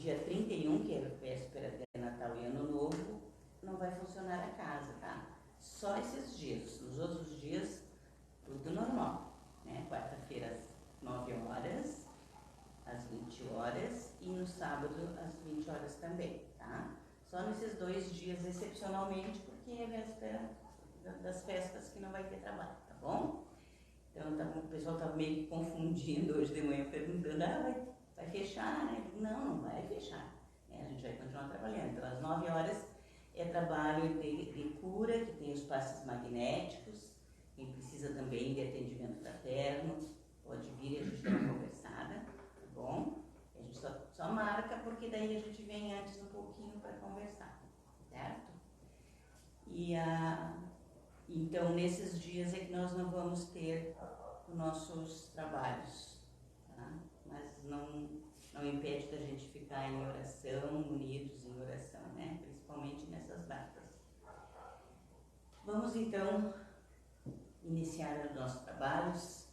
dia 31, que é a véspera de Natal e Ano Novo, não vai funcionar a casa, tá? Só esses dias. Nos outros dias, tudo normal, né? Quarta-feira às 9 horas, às 20 horas e no sábado às 20 horas também, tá? Só nesses 2 dias, excepcionalmente, porque é a véspera das festas que não vai ter trabalho, tá bom? Então, o pessoal estava meio que confundindo hoje de manhã, perguntando, vai fechar, né? Não vai fechar, né? A gente vai continuar trabalhando. Então, às 9 horas é trabalho de cura, que tem os passes magnéticos. Quem precisa também de atendimento fraterno, pode vir e a gente dá uma conversada, tá bom? A gente só marca, porque daí a gente vem antes um pouquinho para conversar, certo? Então, nesses dias é que nós não vamos ter os nossos trabalhos, tá? Mas não impede da gente ficar em oração, unidos em oração, né? Principalmente nessas datas. Vamos, então, iniciar os nossos trabalhos,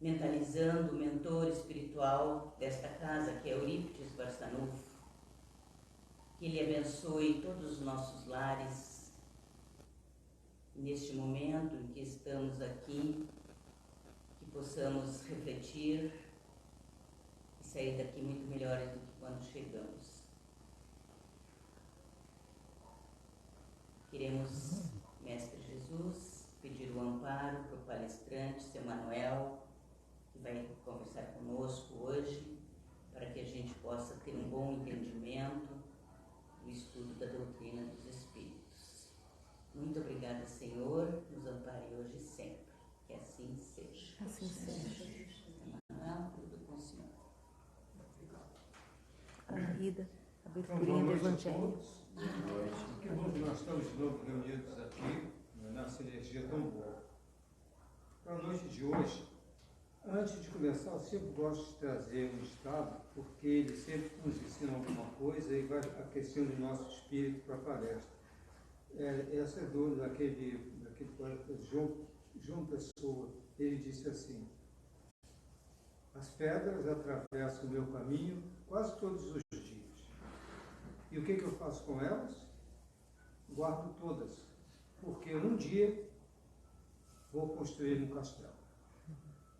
mentalizando o mentor espiritual desta casa, que é Eurípides Barçanufo. Que Ele abençoe todos os nossos lares, neste momento em que estamos aqui, que possamos refletir e sair daqui muito melhores do que quando chegamos. Queremos, Mestre Jesus, pedir o amparo para o palestrante, seu Manuel, que vai conversar conosco hoje, para que a gente possa ter um bom entendimento do estudo da doutrina dos Espíritos. Muito obrigada, Senhor, nos ampare hoje e sempre. Que assim seja. Assim seja. Manuel, tudo com o Senhor. Ana Rida, abertura Boa do noite a Evangelho. todos. Boa noite. Que bom que nós estamos de novo reunidos aqui, nessa energia tão boa. Para a noite de hoje, antes de começar, eu sempre gosto de trazer um estado, porque ele sempre nos ensina alguma coisa e vai aquecendo o nosso espírito para a palestra. Essa é daquele poeta João Pessoa. Ele disse assim: as pedras atravessam o meu caminho quase todos os dias. E o que eu faço com elas? Guardo todas, porque um dia vou construir um castelo.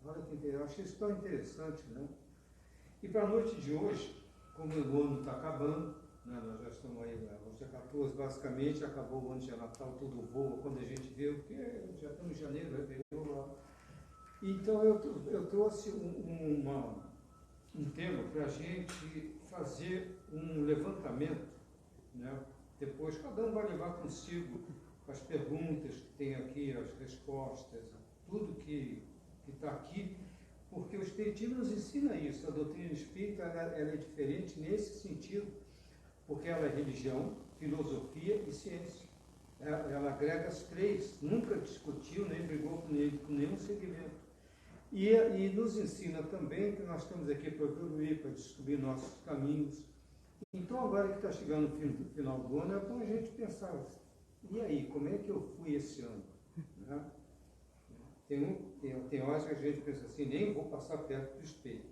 Olha que interessante, eu achei isso tão interessante, né? E para a noite de hoje, como o ano está acabando, né, nós já estamos aí, hoje é 14, basicamente, acabou o ano de Natal, tudo voa, quando a gente vê, porque já estamos em janeiro, Réveillon lá. Então eu trouxe um tema para a gente fazer um levantamento, né? Depois cada um vai levar consigo as perguntas que tem aqui, as respostas, tudo que está aqui, porque o Espiritismo nos ensina isso. A doutrina espírita ela é diferente nesse sentido, porque ela é religião, filosofia e ciência. Ela agrega as três, nunca discutiu nem brigou com nenhum segmento. E nos ensina também que nós estamos aqui para evoluir, para descobrir nossos caminhos. Então, agora que está chegando o final do ano, é bom a gente pensar, e aí, como é que eu fui esse ano? Né? Tem horas que a gente pensa assim, nem vou passar perto do espelho.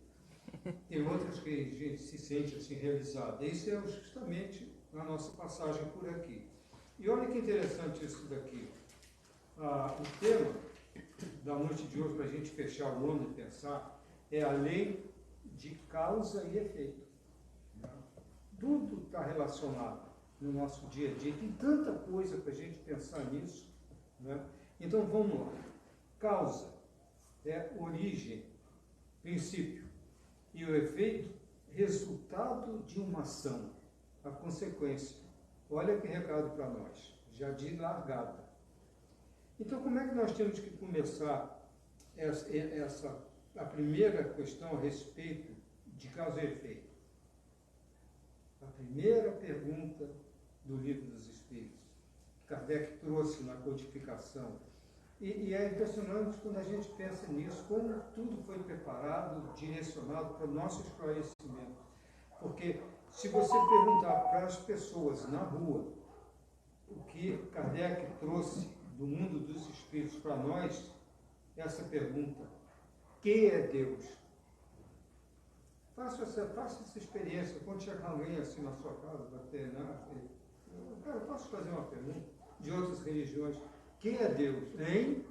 Tem outras que a gente se sente assim realizada. Isso é justamente a nossa passagem por aqui. E olha que interessante isso daqui. O tema da noite de hoje, para a gente fechar o ano e pensar, é a lei de causa e efeito. Tudo está relacionado no nosso dia a dia. Tem tanta coisa para a gente pensar nisso. Né? Então vamos lá. Causa é origem, princípio. E o efeito, resultado de uma ação, a consequência. Olha que recado para nós, já de largada. Então, como é que nós temos que começar a primeira questão a respeito de causa e efeito? A primeira pergunta do Livro dos Espíritos, que Kardec trouxe na codificação. E é impressionante quando a gente pensa nisso, como tudo foi preparado, direcionado para o nosso esclarecimento. Porque se você perguntar para as pessoas na rua o que Kardec trouxe do mundo dos espíritos para nós, essa pergunta, que é Deus? Faça essa experiência. Quando chegar alguém assim na sua casa, bater, né? Cara, posso fazer uma pergunta? De outras religiões. Quem é Deus? Hein?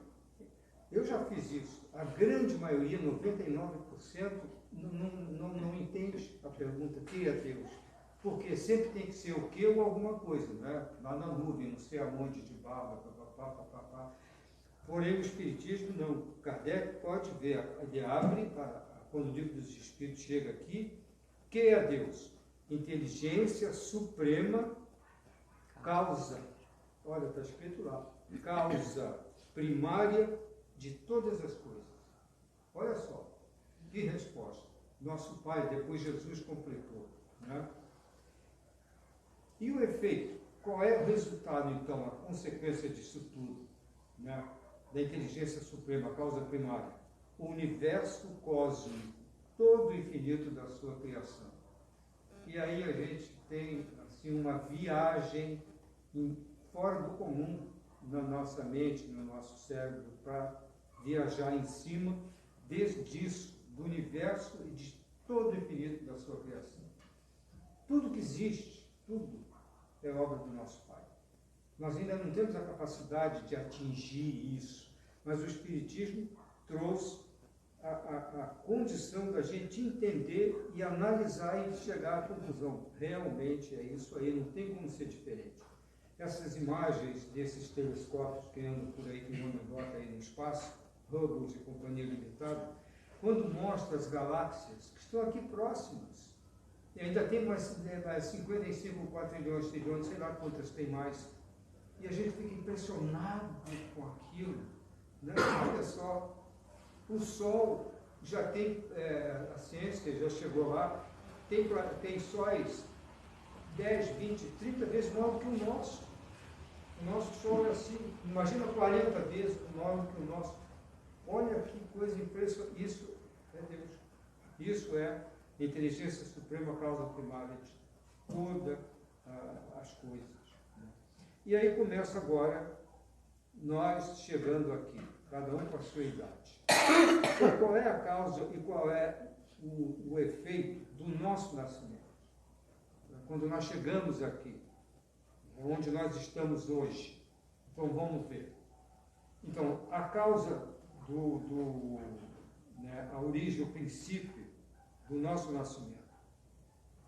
Eu já fiz isso. A grande maioria, 99%, não entende a pergunta, quem é Deus? Porque sempre tem que ser o que ou alguma coisa, né? Lá na nuvem, não sei aonde, de barba, papapá. Porém, o Espiritismo não. Kardec pode ver, ele abre, quando o livro dos Espíritos chega aqui, quem é Deus? Inteligência suprema, causa. Olha, está escrito lá. Causa primária de todas as coisas. Olha só, que resposta. Nosso Pai, depois Jesus completou, né? E o efeito? Qual é o resultado, então, a consequência disso tudo, né? Da inteligência suprema, a causa primária? O universo cósmico, todo o infinito da sua criação. E aí a gente tem assim, uma viagem fora do comum na nossa mente, no nosso cérebro, para viajar em cima disso, do universo e de todo o infinito da sua criação. Tudo que existe, tudo é obra do nosso Pai. Nós ainda não temos a capacidade de atingir isso, mas o Espiritismo trouxe a condição da gente entender e analisar e chegar à conclusão. Realmente é isso aí, não tem como ser diferente. Essas imagens desses telescópios que andam por aí, que o nome bota aí no espaço, Hubble e Companhia Limitada, quando mostra as galáxias que estão aqui próximas, e ainda tem mais 55 quatrilhões, trilhões, sei lá quantas tem mais, e a gente fica impressionado com aquilo, né? Olha só, o Sol já tem, a ciência já chegou lá, tem sóis 10, 20, 30 vezes maior que o nosso. O nosso Sol é assim, imagina 40 vezes maior que o nosso. Olha que coisa impressionante. Isso é Deus. Isso é inteligência suprema, causa primária de todas as coisas. E aí começa agora, nós chegando aqui, cada um com a sua idade. E qual é a causa e qual é o efeito do nosso nascimento? Quando nós chegamos aqui, onde nós estamos hoje. Então vamos ver. Então, a causa a origem, o princípio do nosso nascimento,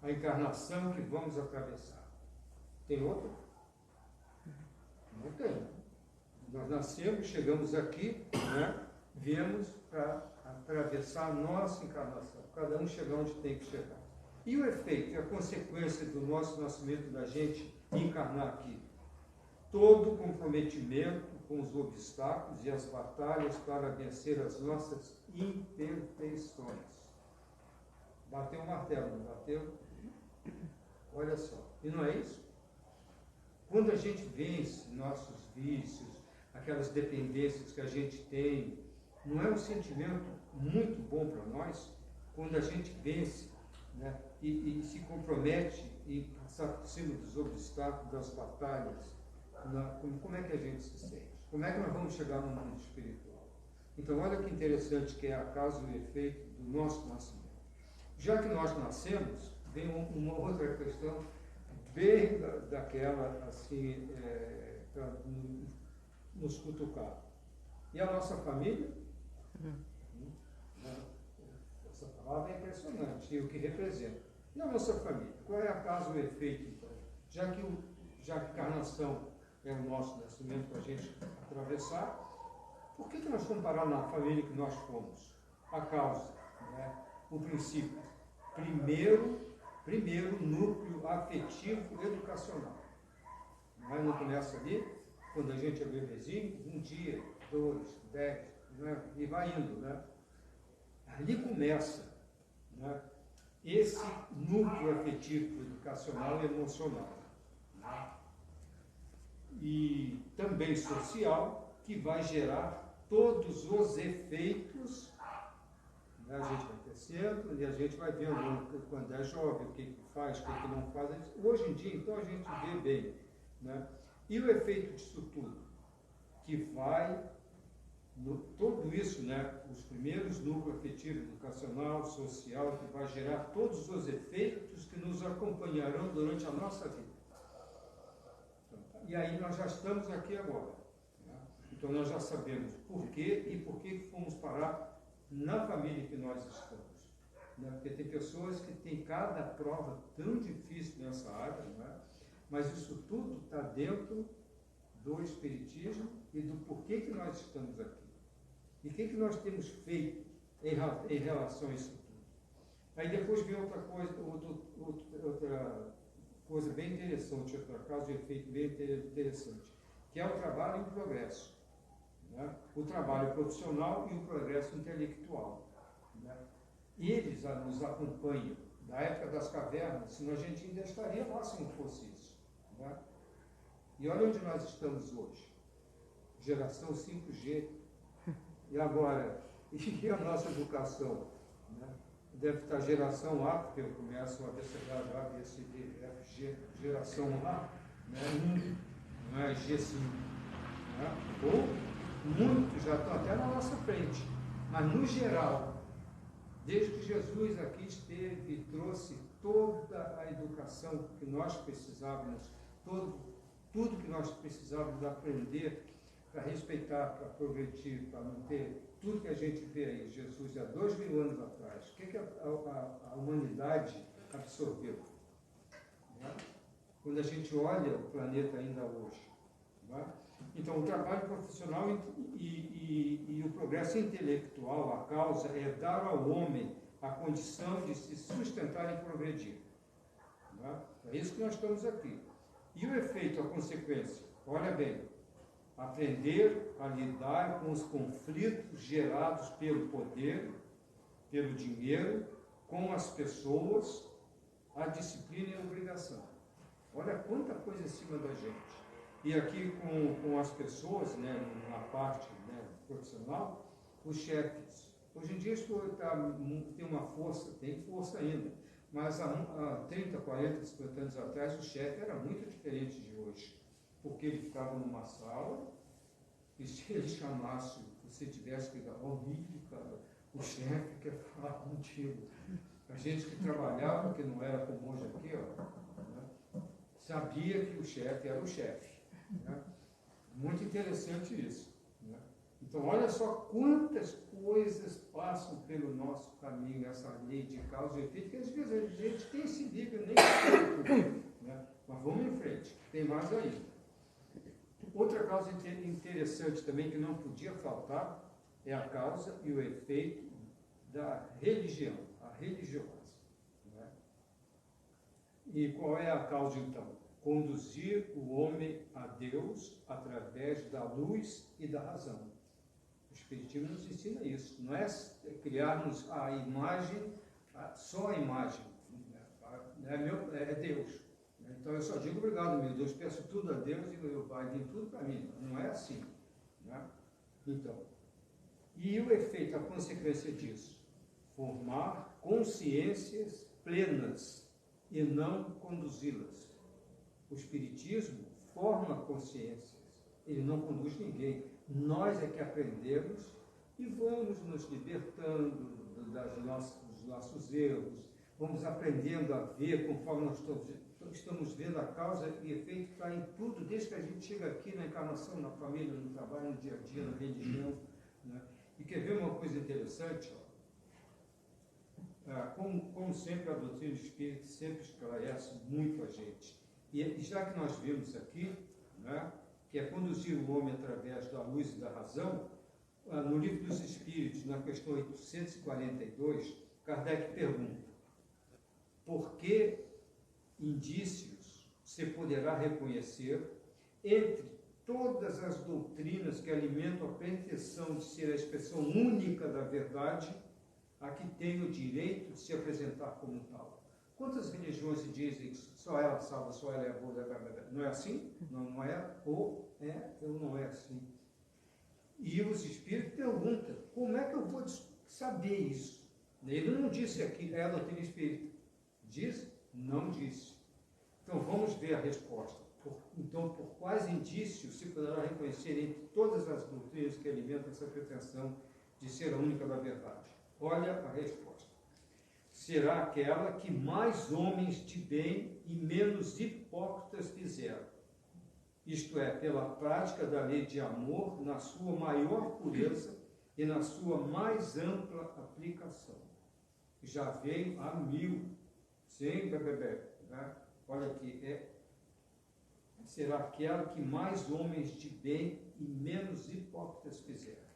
a encarnação que vamos atravessar. Tem outra? Não tem. Nós nascemos, chegamos aqui, né? Viemos para atravessar a nossa encarnação. Cada um chegar onde tem que chegar. E o efeito e a consequência do nosso nascimento, da gente encarnar aqui? Todo o comprometimento com os obstáculos e as batalhas para vencer as nossas imperfeições. Bateu o martelo, não bateu? Olha só. E não é isso? Quando a gente vence nossos vícios, aquelas dependências que a gente tem, não é um sentimento muito bom para nós? Quando a gente vence, né, e se compromete em passar por cima dos obstáculos, das batalhas, como é que a gente se sente? Como é que nós vamos chegar no mundo espiritual? Então, olha que interessante que é a causa e o efeito do nosso nascimento. Já que nós nascemos, vem uma outra questão bem daquela, assim, para nos cutucar. E a nossa família? Essa palavra é impressionante, e o que representa. E a nossa família? Qual é a causa e o efeito, então? Já que a encarnação é o nosso nascimento para a gente atravessar, por que nós fomos parar na família que nós fomos? A causa, né? O princípio. Primeiro núcleo afetivo educacional. Mas não começa ali, quando a gente é bebezinho, 1 dia, 2, 10, né? E vai indo, né? Ali começa, né, esse núcleo afetivo, educacional e emocional. Né? E também social, que vai gerar todos os efeitos. Né? A gente vai crescendo e a gente vai vendo quando é jovem, o que faz, o que não faz. Hoje em dia, então, a gente vê bem. Né? E o efeito disso tudo? Que vai tudo isso, né, os primeiros núcleos afetivo, educacional, social, que vai gerar todos os efeitos que nos acompanharão durante a nossa vida. E aí nós já estamos aqui agora. Né? Então nós já sabemos por quê e por que fomos parar na família que nós estamos. Né? Porque tem pessoas que têm cada prova tão difícil nessa área, né? Mas isso tudo está dentro do Espiritismo e do porquê que nós estamos aqui. E o que nós temos feito em relação a isso tudo. Aí depois vem outra coisa, outra coisa bem interessante, outra causa de efeito bem interessante, que é o trabalho em progresso. Né? O trabalho profissional e o progresso intelectual. Né? Eles nos acompanham. Da época das cavernas, senão a gente ainda estaria lá se não fosse isso. Né? E olha onde nós estamos hoje. Geração 5G. E agora, e a nossa educação? Né? Deve estar geração A, porque eu começo a abecedário A, B, C, D, F, G, geração A, né? Não é G5. Né? Ou muitos já estão até na nossa frente. Mas, no geral, desde que Jesus aqui esteve e trouxe toda a educação que nós precisávamos, tudo que nós precisávamos aprender para respeitar, para progredir, para manter tudo que a gente vê aí, Jesus, há 2000 anos atrás, o que a humanidade absorveu? Né? Quando a gente olha o planeta ainda hoje. Né? Então, o trabalho profissional e o progresso intelectual, a causa é dar ao homem a condição de se sustentar e progredir. Né? É isso que nós estamos aqui. E o efeito, a consequência? Olha bem, aprender a lidar com os conflitos gerados pelo poder, pelo dinheiro, com as pessoas, a disciplina e a obrigação. Olha quanta coisa em cima da gente. E aqui com as pessoas, né, na parte, né, profissional, os chefes. Hoje em dia isso tem uma força, tem força ainda. Mas há 30, 40, 50 anos atrás, o chefe era muito diferente de hoje. Porque ele ficava numa sala, e se ele chamasse, você tivesse que dar horrível, cara, o chefe quer falar contigo. A gente que trabalhava, que não era como hoje aqui, ó, né, sabia que o chefe era o chefe. Né? Muito interessante isso. Né? Então, olha só quantas coisas passam pelo nosso caminho, essa lei de causa e efeito, que às vezes a gente tem esse livro, nem sabe, né? Mas vamos em frente, tem mais ainda. Outra causa interessante também que não podia faltar é a causa e o efeito da religião, a religiosa. Né? E qual é a causa então? Conduzir o homem a Deus através da luz e da razão. O Espiritismo nos ensina isso. Não é criarmos a imagem, só a imagem. É Deus. Então eu só digo obrigado, meu Deus, peço tudo a Deus e vai vir tudo para mim. Não é assim. Né? Então, e o efeito, a consequência disso? Formar consciências plenas e não conduzi-las. O Espiritismo forma consciências, ele não conduz ninguém. Nós é que aprendemos e vamos nos libertando dos nossos erros, vamos aprendendo a ver conforme nós estamos vendo a causa e efeito que está em tudo, desde que a gente chega aqui na encarnação, na família, no trabalho, no dia a dia, na religião. Né? E quer ver uma coisa interessante? Como sempre, a doutrina espírita sempre esclarece muito a gente. E já que nós vimos aqui, né, que é conduzir o homem através da luz e da razão, no Livro dos Espíritos, na questão 842, Kardec pergunta: por que indícios se poderá reconhecer entre todas as doutrinas que alimentam a pretensão de ser a expressão única da verdade, a que tem o direito de se apresentar como tal? Quantas religiões dizem que só ela salva, só ela é boa? Não é assim? Não é? Ou não é assim? E os espíritos perguntam: como é que eu vou saber isso? Ele não disse aqui, ela tem espírito. Diz? Não disse. Então vamos ver a resposta. Então, por quais indícios se poderá reconhecer entre todas as doutrinas que alimentam essa pretensão de ser a única da verdade? Olha a resposta. Será aquela que mais homens de bem e menos hipócritas fizeram. Isto é, pela prática da lei de amor na sua maior pureza e na sua mais ampla aplicação. Já veio a 1000, sem bebê, né? Olha aqui, será aquela que mais homens de bem e menos hipócritas fizeram.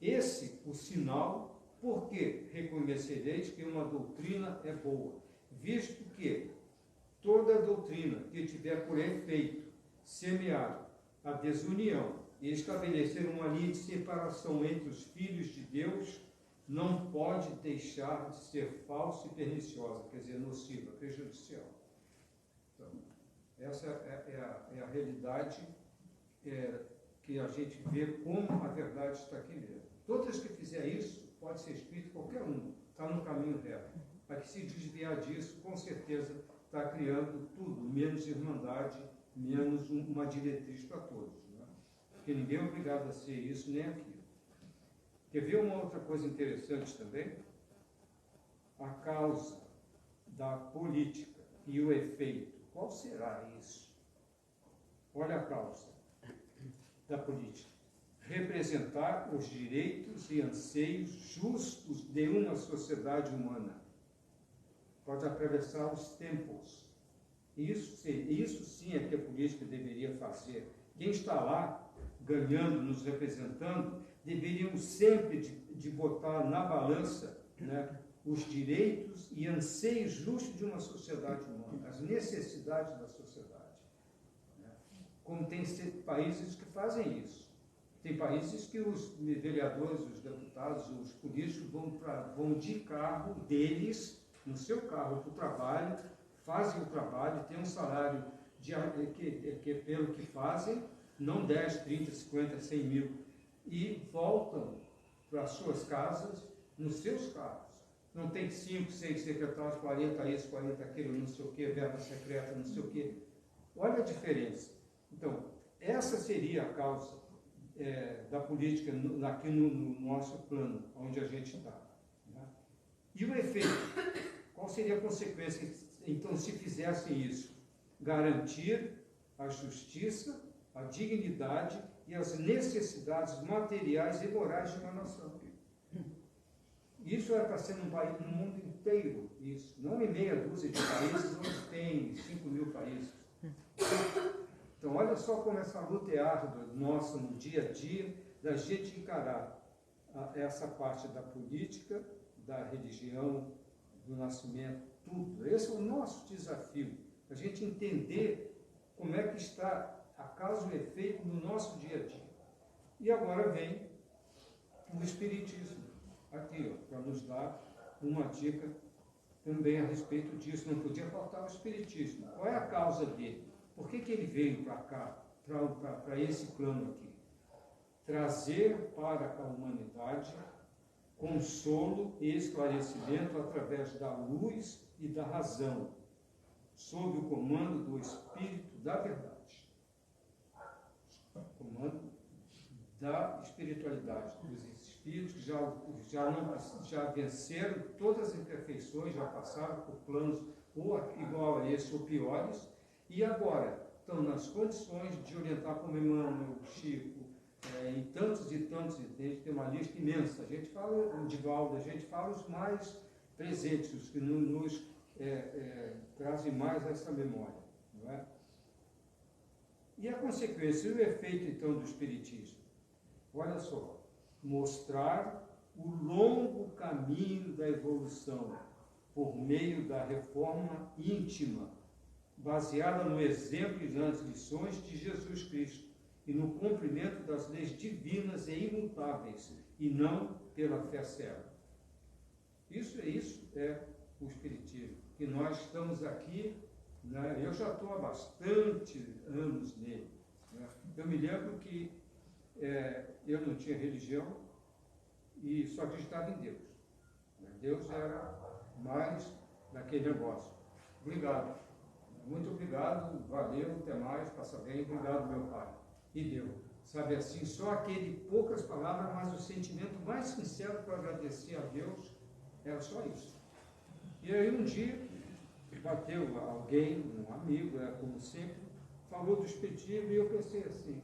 Esse o sinal, porque reconhecereis que uma doutrina é boa, visto que toda doutrina que tiver por efeito semear a desunião e estabelecer uma linha de separação entre os filhos de Deus, não pode deixar de ser falsa e perniciosa, quer dizer, nociva, prejudicial. Então, essa é a realidade que a gente vê como a verdade está aqui mesmo. Todas que fizer isso, pode ser escrito qualquer um, está no caminho reto. A que se desviar disso, com certeza, está criando tudo, menos irmandade, menos uma diretriz para todos. Né? Porque ninguém é obrigado a ser isso nem aquilo. Quer ver uma outra coisa interessante também? A causa da política e o efeito. Qual será isso? Olha a causa da política. Representar os direitos e anseios justos de uma sociedade humana. Pode atravessar os tempos. Isso sim é que a política deveria fazer. Quem está lá, ganhando, nos representando, deveriam sempre de botar na balança, né, os direitos e anseios justos de uma sociedade humana, as necessidades da sociedade. Né? Como tem países que fazem isso. Tem países que os vereadores, os deputados, os políticos vão de carro deles, no seu carro, para o trabalho, fazem o trabalho, têm um salário que pelo que fazem, não 10, 30, 50, 100 mil, e voltam para as suas casas nos seus carros. Não tem 5, 6 secretários, 40 isso, 40 aquilo, não sei o que, verba secreta, não sei o que. Olha a diferença. Então, essa seria a causa da política aqui no nosso plano, onde a gente está. Né? E o efeito? Qual seria a consequência, então, se fizessem isso? Garantir a justiça, a dignidade e as necessidades materiais e morais de uma nação. Isso é para ser no mundo inteiro, isso. Não em meia dúzia de países, onde tem 5 mil países. Então, olha só como essa luta é árdua nossa no dia a dia, da gente encarar essa parte da política, da religião, do nascimento, tudo. Esse é o nosso desafio, a gente entender como é que está a causa e o efeito no nosso dia a dia. E agora vem o Espiritismo, aqui, para nos dar uma dica também a respeito disso. Não podia faltar o Espiritismo. Qual é a causa dele? Por que ele veio para cá, para esse plano aqui? Trazer para a humanidade consolo e esclarecimento através da luz e da razão, sob o comando do Espírito da verdade. Comando da espiritualidade, dos espíritos que já venceram todas as imperfeições, já passaram por planos ou igual a esse ou piores, e agora estão nas condições de orientar como Emmanuel, Chico, em tantos e tantos, a gente tem uma lista imensa, a gente fala o Divaldo, a gente fala os mais presentes, os que nos trazem mais essa memória. Não é? E a consequência, e o efeito então do Espiritismo? Olha só, mostrar o longo caminho da evolução por meio da reforma íntima, baseada no exemplo e nas lições de Jesus Cristo e no cumprimento das leis divinas e imutáveis, e não pela fé cega. Isso é o Espiritismo, que nós estamos aqui, né? Eu já estou há bastante anos nele. Né? Eu me lembro que eu não tinha religião e só acreditava em Deus. Deus era mais daquele negócio. Obrigado. muito obrigado, valeu, até mais, passa bem, obrigado, meu pai. E deu. Sabe assim, só aquele, poucas palavras, mas o sentimento mais sincero para agradecer a Deus era só isso. E aí um dia, bateu alguém, um amigo, como sempre, falou do expeditivo e eu pensei assim,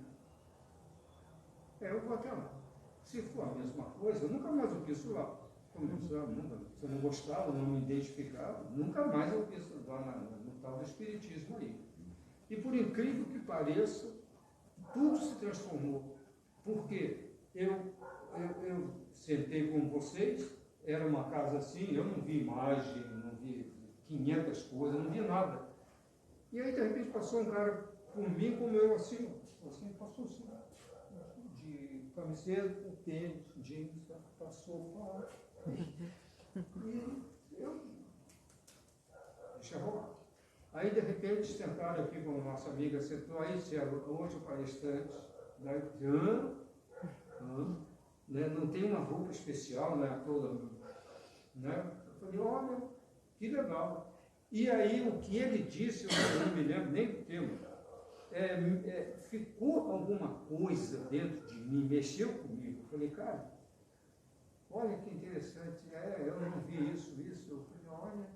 eu vou até lá. Se for a mesma coisa, eu nunca mais eu piso lá. Se eu não gostava, não me identificava, nunca mais eu piso lá no tal do espiritismo aí. E por incrível que pareça, tudo se transformou. Porque eu sentei com vocês, era uma casa assim, eu não vi imagem, não vi 500 coisas, não vi nada. E aí, de repente, passou um cara por mim, como eu, assim passou assim, de camiseta, tênis, jeans, passou, fala. E eu deixa rolar. Aí, de repente, sentaram aqui com a nossa amiga, sentou aí, hoje o palestrante, daí né, não tem uma roupa especial, né, toda, né? Eu falei, olha, que legal. E aí, o que ele disse, eu não me lembro nem do tema, ficou alguma coisa dentro de mim, mexeu comigo. Eu falei, cara, olha que interessante, eu não vi isso. Eu falei, olha,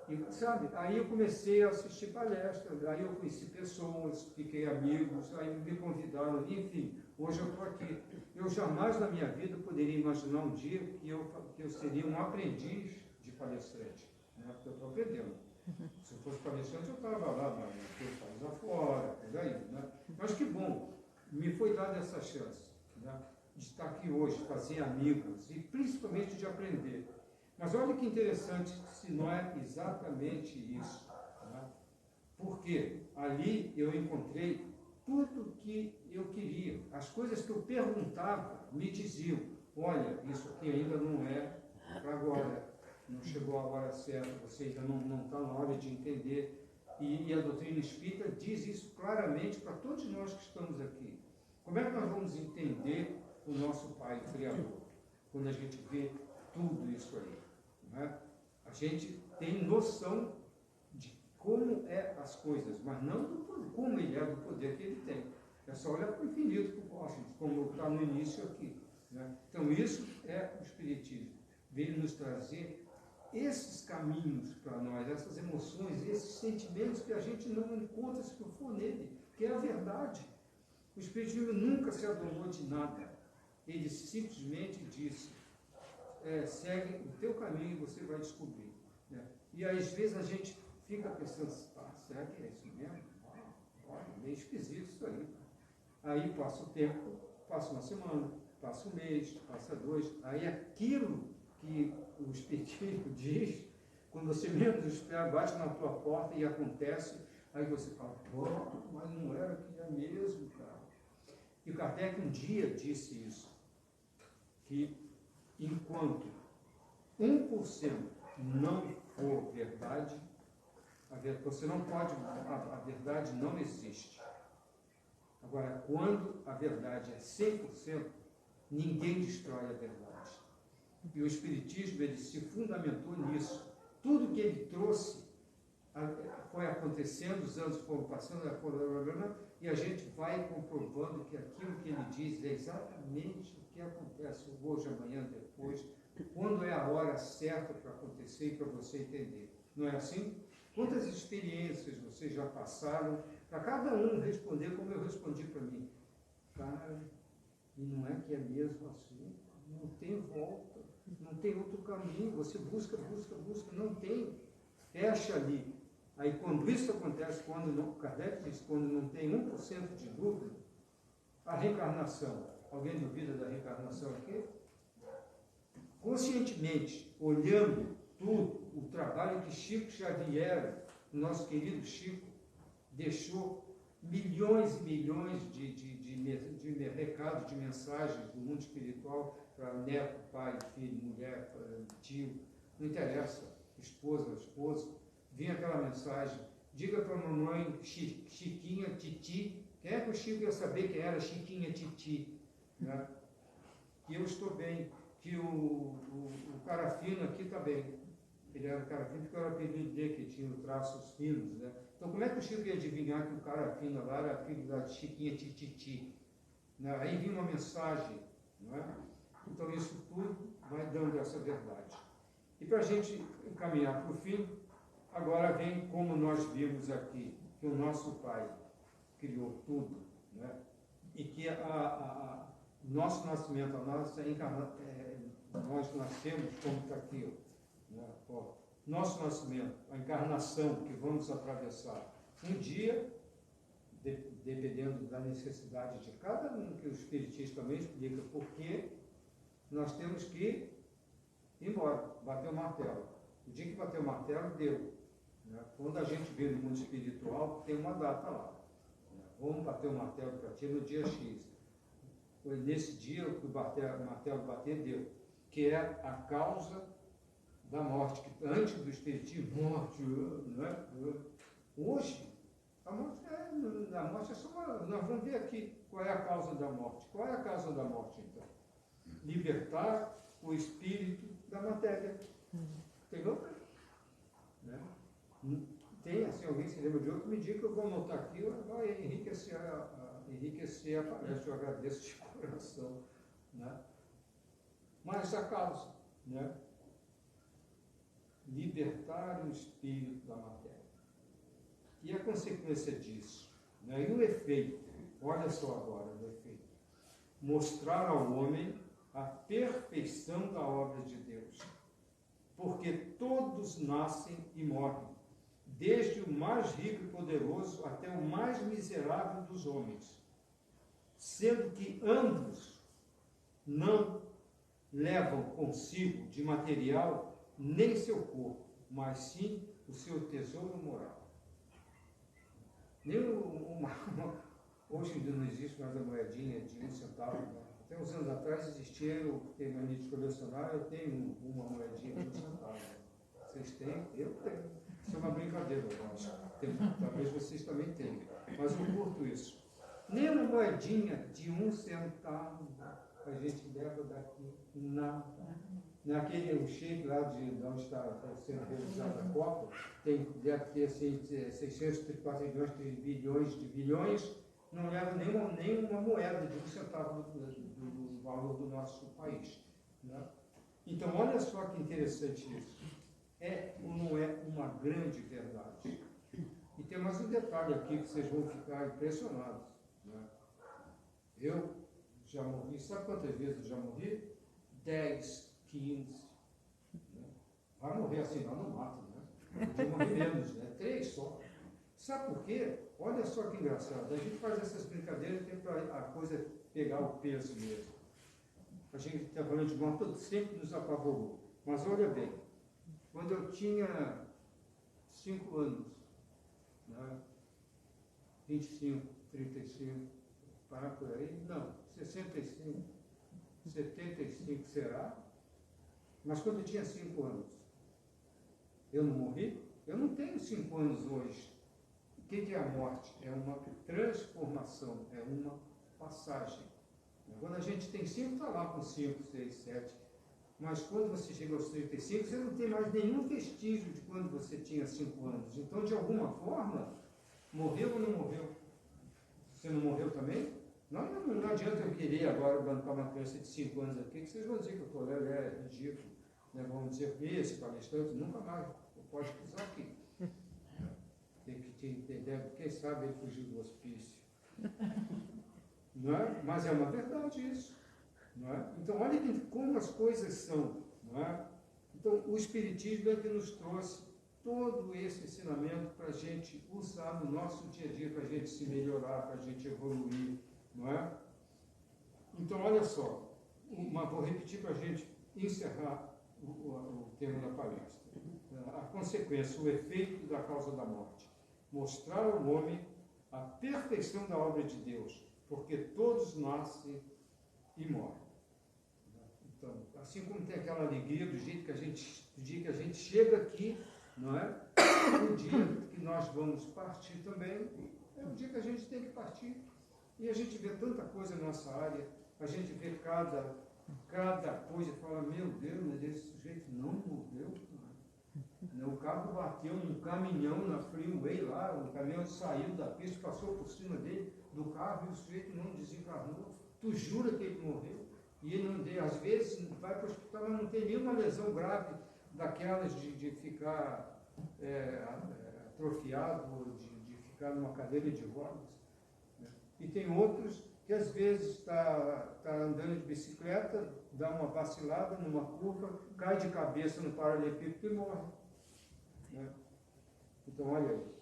e, sabe, aí eu comecei a assistir palestras, aí eu conheci pessoas, fiquei amigos, aí me convidaram, enfim, hoje eu estou aqui. Eu jamais na minha vida poderia imaginar um dia que eu seria um aprendiz de palestrante, né? Porque eu estou aprendendo. Se eu fosse palestrante, eu estava lá no país afora, por aí, né? Mas que bom, me foi dada essa chance, né, de estar aqui hoje, fazer amigos e principalmente de aprender. Mas olha que interessante, se não é exatamente isso, né? Porque ali eu encontrei tudo que eu queria, as coisas que eu perguntava me diziam, olha, isso aqui ainda não é para agora, não chegou a hora certa, você ainda não está na hora de entender. E a doutrina espírita diz isso claramente para todos nós que estamos aqui. Como é que nós vamos entender o nosso Pai Criador quando a gente vê tudo isso aí, né? A gente tem noção de como é as coisas, mas não do como ele é, do poder que ele tem. É só olhar para o infinito, para o cosmos, como está no início aqui, né? Então isso é o Espiritismo. Veio nos trazer esses caminhos para nós, essas emoções, esses sentimentos que a gente não encontra se não for nele, que é a verdade. O Espiritismo nunca se adonou de nada. Ele simplesmente disse, segue o teu caminho e você vai descobrir, né? E aí, às vezes a gente fica pensando, será que é isso mesmo? Olha, meio esquisito isso aí. Aí passa o tempo, passa uma semana, passa um mês, passa 2, aí aquilo que o Espiritismo diz, quando você menos espera, bate na tua porta e acontece, aí você fala, mas não era que é mesmo, cara. E o Kardec um dia disse isso, que enquanto 1% não for verdade, você não pode, a verdade não existe. Agora, quando a verdade é 100%, ninguém destrói a verdade. E o Espiritismo, ele se fundamentou nisso. Tudo que ele trouxe foi acontecendo, os anos foram passando, e a gente vai comprovando que aquilo que ele diz é exatamente o que acontece hoje, amanhã, depois, quando é a hora certa para acontecer e para você entender. Não é assim? Quantas experiências vocês já passaram, para cada um responder como eu respondi para mim? Cara, e não é que é mesmo assim? Não tem volta, não tem outro caminho, você busca, não tem, fecha ali. Aí quando isso acontece, Kardec diz, quando não tem 1% de dúvida, a reencarnação, alguém duvida da reencarnação aqui? Conscientemente, olhando tudo, o trabalho que Chico Xavier, o nosso querido Chico, deixou milhões e milhões de recados, de mensagens do mundo espiritual para neto, pai, filho, mulher, tio, não interessa, esposa, esposo, vinha aquela mensagem, diga para a mamãe Chiquinha, Titi, quem é que o Chico ia saber quem era Chiquinha, Titi, né? Que eu estou bem, que o cara fino aqui está bem. Ele era um cara fino, porque era o apelido dele, que tinha traços finos, né? Então, como é que o Chico ia adivinhar que o cara fino lá era filho da Chiquinha Tititi? Né? Aí vinha uma mensagem, não é? Então, isso tudo vai dando essa verdade. E para a gente encaminhar para o fim, agora vem como nós vimos aqui, que o nosso Pai criou tudo, né? E que nosso nascimento, a nossa encarnação, nós nascemos como está aqui, né? Nosso nascimento, a encarnação que vamos atravessar um dia, dependendo da necessidade de cada um, que o Espiritismo também explica por que nós temos que ir embora, bater o martelo. O dia que bater o martelo, deu. Né? Quando a gente vê no mundo espiritual, tem uma data lá. Né? Vamos bater o martelo para ti no dia X. Nesse dia, o martelo bater, deu. Que é a causa da morte. Que antes do Espiritismo, morte, né? Hoje, a morte é só uma... Nós vamos ver aqui qual é a causa da morte. Qual é a causa da morte, então? Libertar o espírito da matéria. Tem outra? Né? Tem, assim, alguém se lembra de outro, me diga que eu vou anotar aqui, vai enriquecer a palestra, eu agradeço de coração. Né? Mas a causa, né? Libertar o espírito da matéria. E a consequência disso? Né? E o efeito? Olha só agora o efeito. Mostrar ao homem a perfeição da obra de Deus. Porque todos nascem e morrem, desde o mais rico e poderoso até o mais miserável dos homens, sendo que ambos não levam consigo de material nem seu corpo, mas sim o seu tesouro moral. Nem hoje ainda não existe mais a moedinha de 1 centavo, né? Até uns anos atrás existia, eu tenho mania de colecionar, eu tenho uma moedinha de 1 centavo. Vocês têm? Eu tenho. Isso é uma brincadeira, eu acho. Talvez vocês também tenham. Mas eu curto isso. Nem uma moedinha de 1 centavo a gente leva daqui nada. Naquele shake lá de onde está sendo realizada a Copa, deve ter assim, 634 bilhões de bilhões, não leva nenhuma moeda de 1 centavo do valor do nosso país. Né? Então, olha só que interessante isso. É ou não é uma grande verdade? E tem mais um detalhe aqui que vocês vão ficar impressionados. Né? Eu já morri, sabe quantas vezes eu já morri? 10, 15. Né? Vai morrer assim, lá no mato, né? Podia morrer menos, né? 3 só. Sabe por quê? Olha só que engraçado. A gente faz essas brincadeiras que é para a coisa pegar o peso mesmo. A gente está falando de morte, sempre nos apavorou. Mas olha bem, quando eu tinha 5 anos, né? 25, 35, para por aí, não, 65, 75 será? Mas quando eu tinha 5 anos, eu não morri? Eu não tenho 5 anos hoje. O que é a morte? É uma transformação, é uma passagem. Quando a gente tem 5, está lá com 5, 6, 7. Mas quando você chega aos 35, você não tem mais nenhum vestígio de quando você tinha 5 anos. Então, de alguma forma, morreu ou não morreu? Você não morreu também? Não adianta eu querer agora bancar uma criança de 5 anos aqui, que vocês vão dizer que eu estou é ridículo. Né? Vão dizer que esse palestrante nunca mais pode pisar aqui. Tem que entender, quem sabe ele fugiu do hospício. Não é? Mas é uma verdade isso. Não é? Então, olha como as coisas são. Não é? Então, o Espiritismo é que nos trouxe todo esse ensinamento para a gente usar no nosso dia a dia, para a gente se melhorar, para a gente evoluir. Não é? Então, olha só, vou repetir para a gente encerrar o tema da palestra. A consequência, o efeito da causa da morte. Mostrar ao homem a perfeição da obra de Deus, porque todos nascem e morrem. Então, assim como tem aquela alegria do dia que a gente chega aqui, não é? O dia que nós vamos partir também, é o dia que a gente tem que partir. E a gente vê tanta coisa na nossa área, a gente vê cada coisa e fala, meu Deus, mas esse sujeito não morreu. né? O carro bateu num caminhão na freeway lá, o caminhão saiu da pista, passou por cima dele, do carro, e o sujeito não desencarnou. Tu jura que ele morreu? E ele não, às vezes vai para o hospital, mas não tem nenhuma lesão grave daquelas de ficar atrofiado, de ficar numa cadeira de rodas, né? E tem outros que às vezes está andando de bicicleta, dá uma vacilada numa curva, cai de cabeça no paralelepípedo e morre, né? Então, olha aí,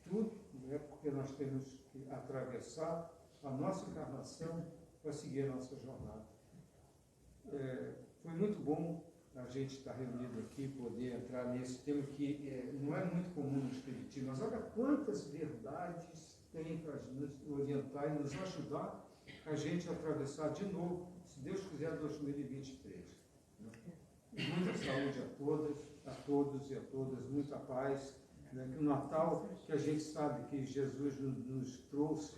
tudo é porque nós temos que atravessar a nossa encarnação para seguir a nossa jornada. Foi muito bom a gente estar reunido aqui, poder entrar nesse tema que não é muito comum no Espiritismo, mas olha quantas verdades tem para nos orientar e nos ajudar a gente a atravessar de novo, se Deus quiser, 2023. Né? Muita saúde a todos e a todas, muita paz, né? Que o Natal, que a gente sabe que Jesus nos trouxe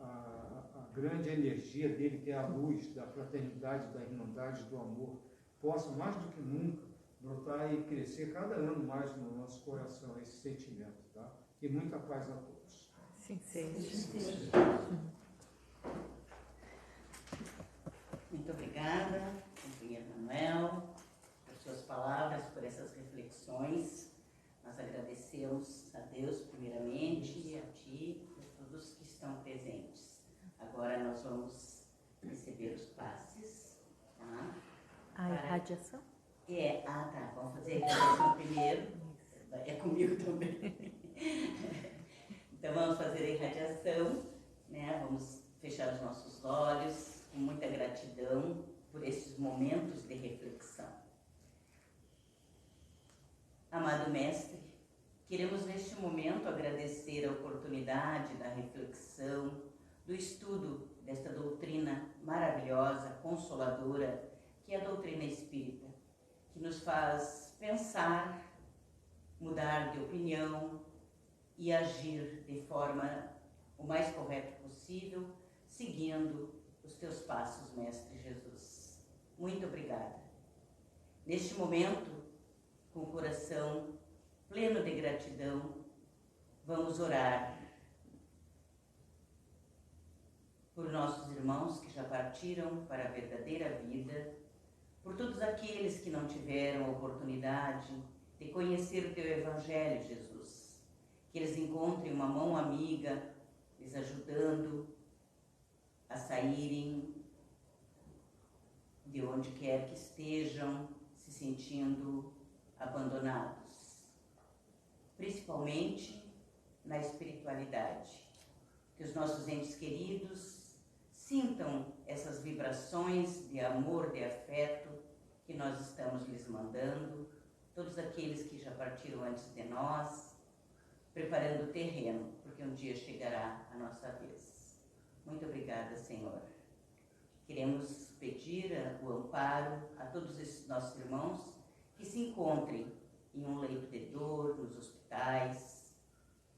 a grande energia dele, que é a luz da fraternidade, da irmandade, do amor, possa mais do que nunca brotar e crescer cada ano mais no nosso coração esse sentimento, tá? E muita paz a todos. Sim, seja. Muito obrigada, companheiro Manuel, por suas palavras, por essas reflexões. Nós agradecemos a Deus, primeiramente, a ti e a todos que estão presentes. Agora nós vamos receber os passes, tá? A irradiação? Tá. Vamos fazer a irradiação primeiro. É comigo também. Então vamos fazer a irradiação, né? Vamos fechar os nossos olhos com muita gratidão por esses momentos de reflexão. Amado Mestre, queremos neste momento agradecer a oportunidade da reflexão, do estudo desta doutrina maravilhosa, consoladora, que é a doutrina espírita, que nos faz pensar, mudar de opinião e agir de forma o mais correta possível, seguindo os teus passos, Mestre Jesus. Muito obrigada. Neste momento, com o coração pleno de gratidão, vamos orar por nossos irmãos que já partiram para a verdadeira vida, por todos aqueles que não tiveram a oportunidade de conhecer o teu Evangelho, Jesus. Que eles encontrem uma mão amiga, lhes ajudando a saírem de onde quer que estejam, se sentindo abandonados. Principalmente na espiritualidade. Que os nossos entes queridos sintam essas vibrações de amor, de afeto que nós estamos lhes mandando, todos aqueles que já partiram antes de nós, preparando o terreno, porque um dia chegará a nossa vez. Muito obrigada, Senhor. Queremos pedir o amparo a todos esses nossos irmãos que se encontrem em um leito de dor, nos hospitais,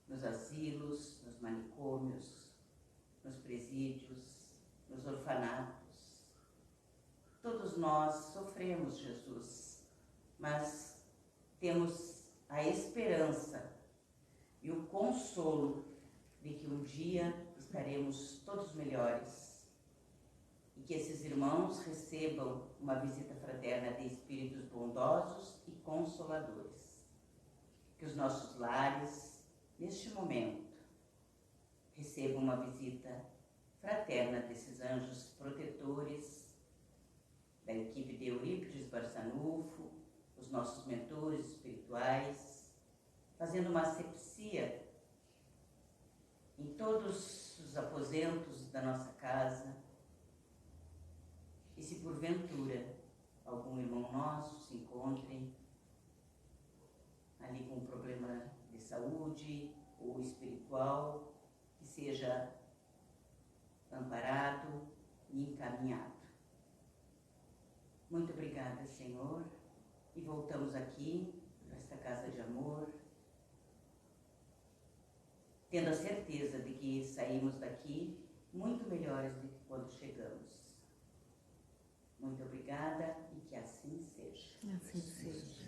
nos asilos, nos manicômios, nos presídios, nos orfanatos. Todos nós sofremos, Jesus, mas temos a esperança e o consolo de que um dia estaremos todos melhores e que esses irmãos recebam uma visita fraterna de espíritos bondosos e consoladores. Que os nossos lares, neste momento, recebam uma visita fraterna desses anjos protetores, da equipe de Eurípides Barçanufo, os nossos mentores espirituais, fazendo uma asepsia em todos os aposentos da nossa casa. E se porventura algum irmão nosso se encontre ali com um problema de saúde ou espiritual, que seja amparado e encaminhado. Muito obrigada, Senhor, e voltamos aqui para esta casa de amor, tendo a certeza de que saímos daqui muito melhores do que quando chegamos. Muito obrigada e que assim seja. Assim seja.